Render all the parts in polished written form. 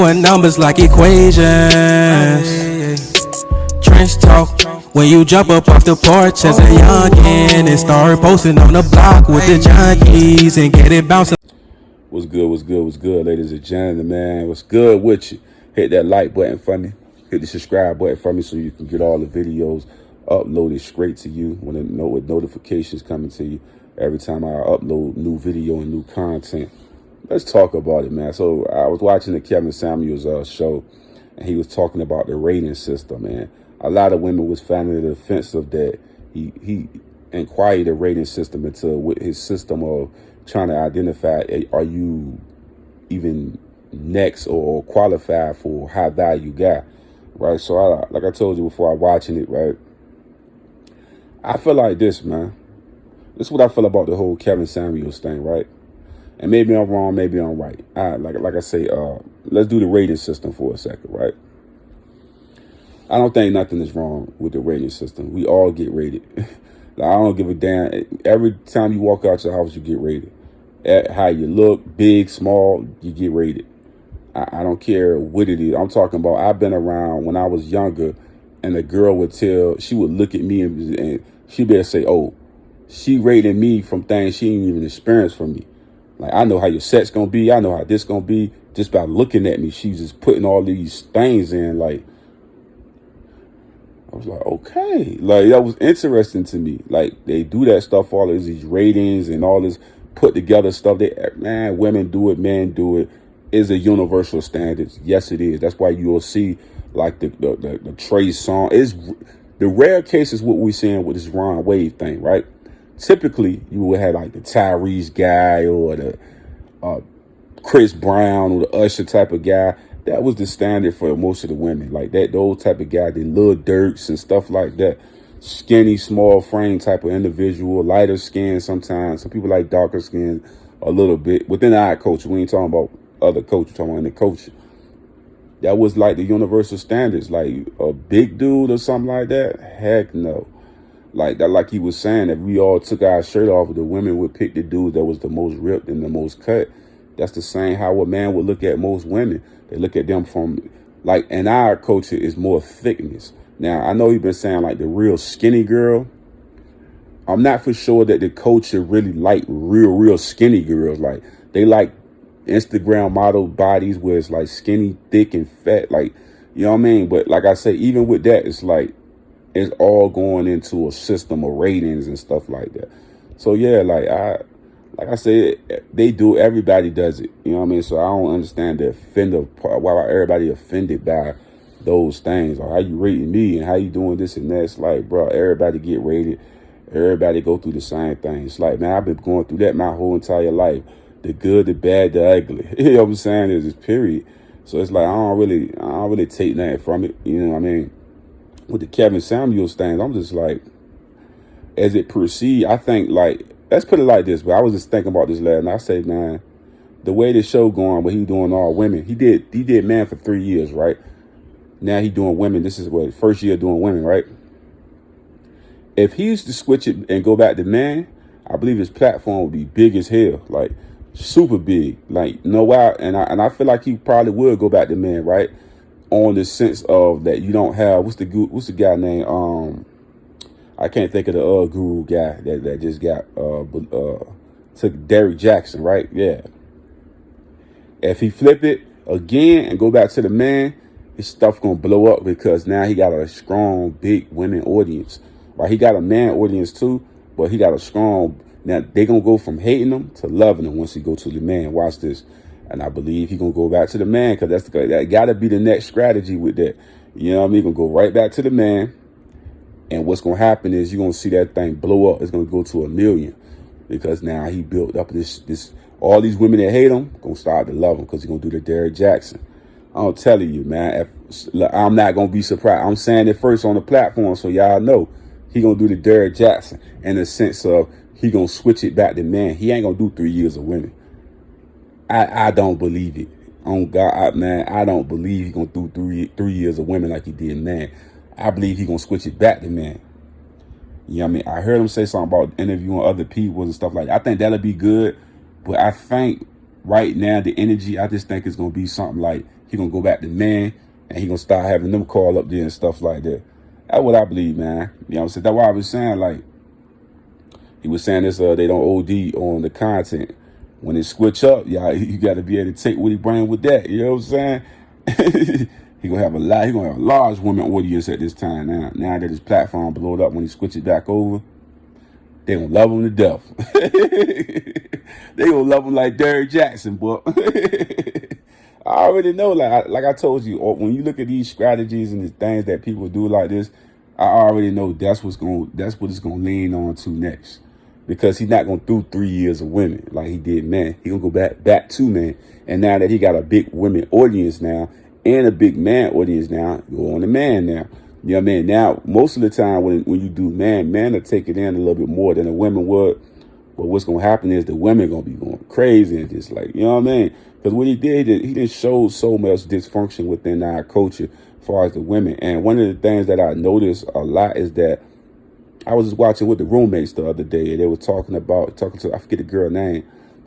With numbers like equations. Trench talk. When you jump up off the porch as a youngin' and start posting on the block with the junkies and get it bouncing. What's good, ladies and gentlemen, man? What's good with you? Hit that like button for me. Hit the subscribe button for me so you can get all the videos uploaded straight to you with notifications coming to you every time I upload new video and new content. Let's talk about it, man. So I was watching the Kevin Samuels show, and he was talking about the rating system, man. A lot of women was finding it offensive that he inquired the rating system into his system of trying to identify, are you even next or qualified for high value guy, right? So like I told you before, I watching it, right? I feel like this, man. This is what I feel about the whole Kevin Samuels thing, right? And maybe I'm wrong, maybe I'm right. Like I say, let's do the rating system for a second, right? I don't think nothing is wrong with the rating system. We all get rated. Like, I don't give a damn. Every time you walk out your house, you get rated. At how you look, big, small, you get rated. I don't care what it is. I'm talking about, I've been around when I was younger, and a girl she would look at me and she'd be able to say, oh, she rated me from things she ain't even experienced from me. Like, I know how your set's gonna be. I know how this gonna be. Just by looking at me, she's just putting all these things in. Like, I was like, okay. Like, that was interesting to me. Like, they do that stuff, all of these ratings and all this put together stuff. Women do it, men do it. Is a universal standard. Yes, it is. That's why you'll see, like, the Trey song. Is the rare cases what we're seeing with this Ron Wave thing, right? Typically, you would have like the Tyrese guy or the Chris Brown or the Usher type of guy. That was the standard for most of the women. Like that, those type of guy, the Lil Durks and stuff like that. Skinny, small frame type of individual, lighter skin sometimes. Some people like darker skin a little bit. Within our culture, we ain't talking about other culture, talking about in the culture. That was like the universal standards. Like a big dude or something like that. Heck no. Like that, like he was saying, if we all took our shirt off, the women would pick the dude that was the most ripped and the most cut. That's the same how a man would look at most women. They look at them from, like, in our culture is more thickness. Now, I know you've been saying like the real skinny girl. I'm not for sure that the culture really like real skinny girls. Like, they like Instagram model bodies where it's like skinny, thick, and fat. Like, you know what I mean? But like I say, even with that, it's like, it's all going into a system of ratings and stuff like that. So yeah, like I said, they do. Everybody does it. You know what I mean? So I don't understand the offender part. Why everybody offended by those things, or how you rating me and how you doing this and that. It's like, bro, everybody get rated. Everybody go through the same thing. It's like, man, I've been going through that my whole entire life. The good, the bad, the ugly. You know what I'm saying? It's just period. So it's like I don't really take nothing from it. You know what I mean? With the Kevin Samuels thing, I'm just like, as it proceed, I think, like, let's put it like this, but I was just thinking about this last night. I say, man, the way the show going, what he doing all women, he did man for 3 years, right? Now he doing women. This is what, first year doing women, right? If he used to switch it and go back to man, I believe his platform would be big as hell, like super big, like no way. And I feel like he probably would go back to man, right? On the sense of that you don't have, what's the guy name? I can't think of the guru guy that just got took Derrick Jackson, right? Yeah. If he flip it again and go back to the man, his stuff gonna blow up because now he got a strong big women audience. Right? He got a man audience too, but he got a strong. Now they gonna go from hating him to loving him once he go to the man. Watch this. And I believe he gonna go back to the man because that gotta be the next strategy with that. You know what I mean? He gonna go right back to the man. And what's gonna happen is you're gonna see that thing blow up. It's gonna go to 1 million because now he built up this. All these women that hate him gonna start to love him because he's gonna do the Derrick Jackson. I'm telling you, man. I'm not gonna be surprised. I'm saying it first on the platform so y'all know he gonna do the Derrick Jackson in the sense of he gonna switch it back to man. He ain't gonna do 3 years of women. I don't believe it. On God, man, I don't believe he gonna do three years of women like he did man. I believe he gonna switch it back to man. You know what I mean? I heard him say something about interviewing other people and stuff like that. I think that'll be good, but I think right now the energy, I just think it's gonna be something like He gonna go back to men, and he gonna start having them call up there and stuff like that. That's what I believe, man. You know what I'm saying? That's why I was saying, like, he was saying this, they don't OD on the content. When it switch up, y'all, you got to be able to take what he bring with that. You know what I'm saying? He gonna have a large women audience at this time now. Now that his platform blowed up, when he switch it back over, they gonna love him to death. They gonna love him like Derrick Jackson, boy. I already know, like I told you, when you look at these strategies and the things that people do like this, I already know that's what it's gonna lean on to next. Because he's not gonna do 3 years of women like he did men. He gonna go back to men. And now that he got a big women audience now and a big man audience now, go on to man now. You know what I mean? Now, most of the time when you do men will take it in a little bit more than the women would. But what's gonna happen is the women gonna be going crazy and just like, you know what I mean? Because what he didn't show so much dysfunction within our culture as far as the women. And one of the things that I noticed a lot is that I was just watching with the roommates the other day, and they were talking to, I forget the girl name,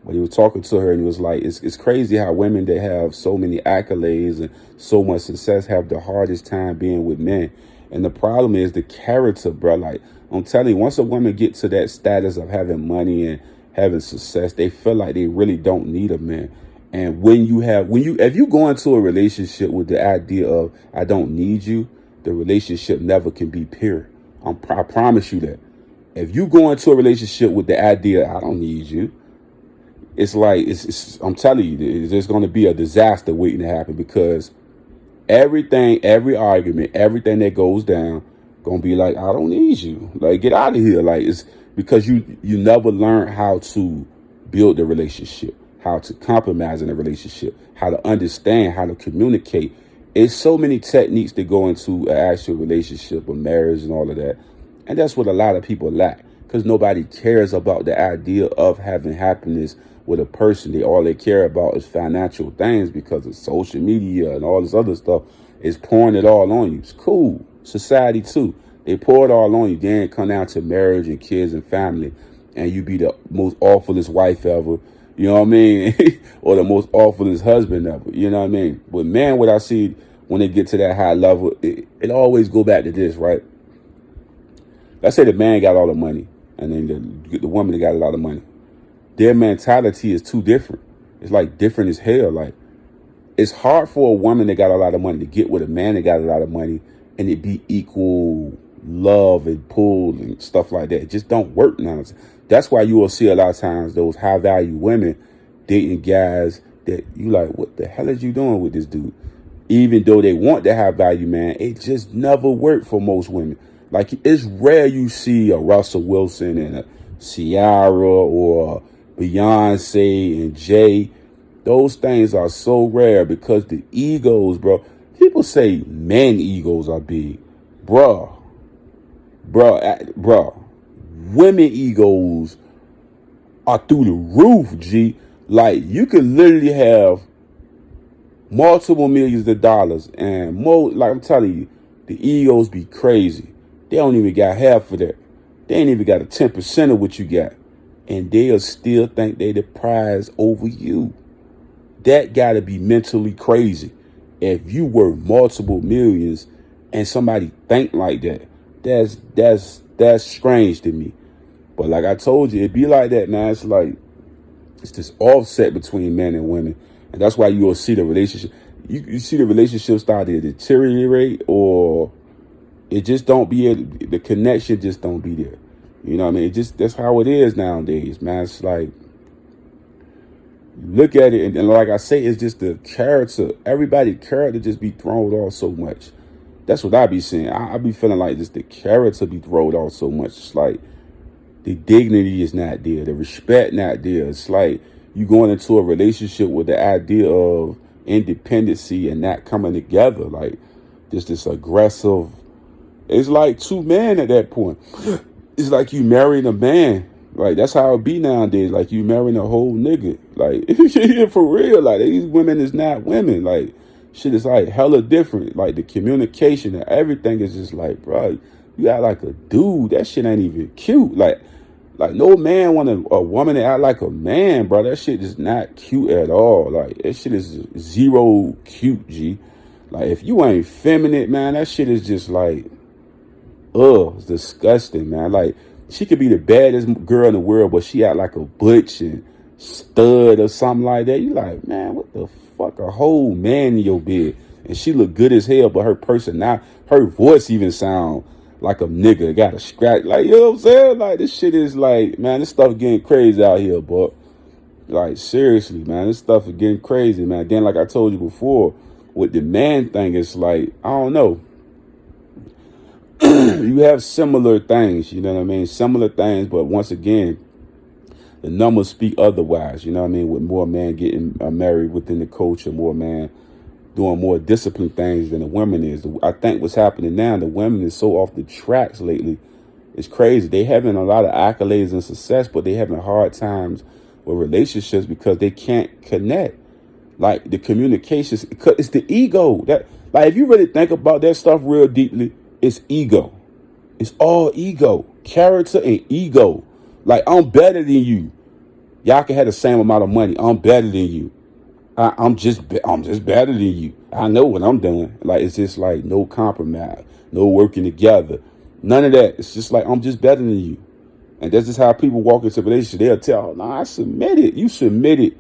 but he was talking to her, and he was like, it's crazy how women that have so many accolades and so much success have the hardest time being with men. And the problem is the character, bro. Like, I'm telling you, once a woman get to that status of having money and having success, they feel like they really don't need a man. And if you go into a relationship with the idea of I don't need you, the relationship never can be pure. I promise you that. If you go into a relationship with the idea I don't need you, it's like I'm telling you, there's going to be a disaster waiting to happen, because every argument, everything that goes down, gonna be like, I don't need you. Like, get out of here. Like, it's because you never learn how to build the relationship, how to compromise in a relationship, how to understand, how to communicate. It's so many techniques that go into an actual relationship or marriage and all of that. And that's what a lot of people lack, because nobody cares about the idea of having happiness with a person. All they care about is financial things, because of social media and all this other stuff is pouring it all on you. It's cool. Society too. They pour it all on you. Then it come down to marriage and kids and family, and you be the most awfulest wife ever. You know what I mean? Or the most awfulest husband ever. You know what I mean? But man, what I see when they get to that high level, it always go back to this, right? Let's say the man got all the money, and then the woman that got a lot of money. Their mentality is too different. It's like different as hell. Like, it's hard for a woman that got a lot of money to get with a man that got a lot of money and it be equal love and pull and stuff like that. It just don't work now. That's why you will see a lot of times those high value women dating guys that you like, what the hell is you doing with this dude? Even though they want the high value man, it just never worked for most women. Like, it's rare you see a Russell Wilson and a Ciara or Beyonce and Jay. Those things are so rare because the egos, bro. People say men egos are big. Bruh. Women egos are through the roof, G. Like, you could literally have multiple millions of dollars and more. Like, I'm telling you, the egos be crazy. They don't even got half of that. They ain't even got a 10% of what you got. And they'll still think they the prize over you. That gotta be mentally crazy. If you were multiple millions and somebody think like that, that's strange to me. But like I told you, it be like that, man. It's like, it's this offset between men and women. And that's why you will see the relationship. You see the relationship start to deteriorate, or it just don't be, the connection just don't be there. You know what I mean? That's how it is nowadays, man. It's like, look at it, and like I say, it's just the character. Everybody's character just be thrown off so much. That's what I be saying. I be feeling like just the character be thrown off so much. It's like the dignity is not there, the respect not there. It's like you going into a relationship with the idea of independency and not coming together. Like, just this aggressive. It's like two men at that point. It's like you marrying a man. Like, that's how it be nowadays. Like, you marrying a whole nigga. Like, for real. Like, these women is not women. Like, shit is like hella different. Like, the communication and everything is just like, bro, you got like a dude. That shit ain't even cute. Like Like, no man want a woman to act like a man, bro. That shit is not cute at all. Like, that shit is zero cute, G. Like, if you ain't feminine, man, that shit is just like, it's disgusting, man. Like, she could be the baddest girl in the world, but she act like a butch and stud or something like that. You like, man, what the fuck? A whole man in your bed. And she look good as hell, but her personality, her voice even sound like a nigga. Got a scratch. Like, you know what I'm saying? Like, this shit is like, man, this stuff getting crazy out here, but like, seriously, man, this stuff is getting crazy, man. Then, like I told you before, with the man thing, it's like, I don't know. You have similar things, you know what I mean? Similar things, but once again, the numbers speak otherwise, you know what I mean? With more men getting married within the culture, more men doing more disciplined things than the women is. I think what's happening now, the women is so off the tracks lately. It's crazy. They having a lot of accolades and success, but they having hard times with relationships because they can't connect. Like, the communications, it's the ego. That, like, if you really think about that stuff real deeply, it's ego. It's all ego. Character and ego. Like, I'm better than you. Y'all can have the same amount of money. I'm better than you. I'm just better than you. I know what I'm doing. Like, it's just like no compromise, no working together, none of that. It's just like, I'm just better than you. And that's just how people walk into a relationship. They'll tell, nah, I submitted. You submitted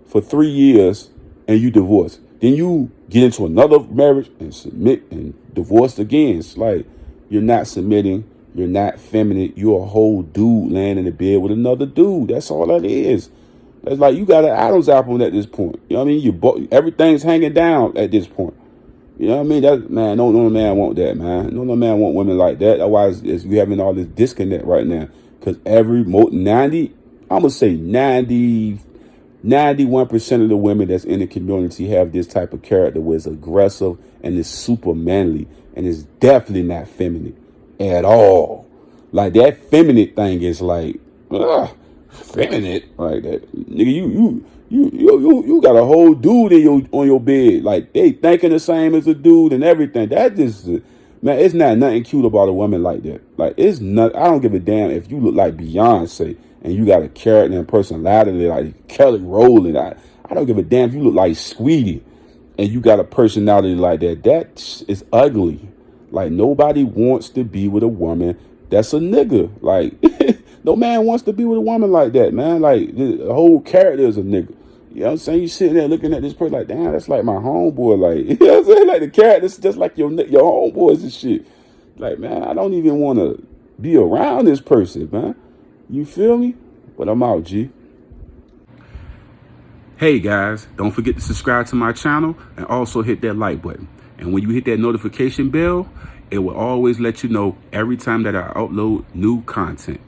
for 3 years and you divorced. Then you get into another marriage and submit and divorce again. It's like, you're not submitting. You're not feminine. You're a whole dude laying in the bed with another dude. That's all that is. It's like, you got an Adam's apple at this point. You know what I mean? Everything's hanging down at this point. You know what I mean? That, man, no man want that, man. No man want women like that. Otherwise, we having all this disconnect right now. Because I'm going to say 91% of the women that's in the community have this type of character where it's aggressive and it's super manly. And it's definitely not feminine at all. Like, that feminine thing is like, feminine, like that, nigga. You got a whole dude on your bed, like, they thinking the same as a dude and everything. That just, man, it's not nothing cute about a woman like that. Like, it's not. I don't give a damn if you look like Beyonce and you got a character and personality like Kelly Rowland. I don't give a damn if you look like Sweetie and you got a personality like that. That is ugly. Like, nobody wants to be with a woman that's a nigga. Like, no man wants to be with a woman like that, man. Like, the whole character is a nigga. You know what I'm saying? You sitting there looking at this person like, damn, that's like my homeboy. Like, you know what I'm saying? Like, the character's just like your homeboys and shit. Like, man, I don't even want to be around this person, man. You feel me? But I'm out, G. Hey, guys, don't forget to subscribe to my channel and also hit that like button. And when you hit that notification bell, it will always let you know every time that I upload new content.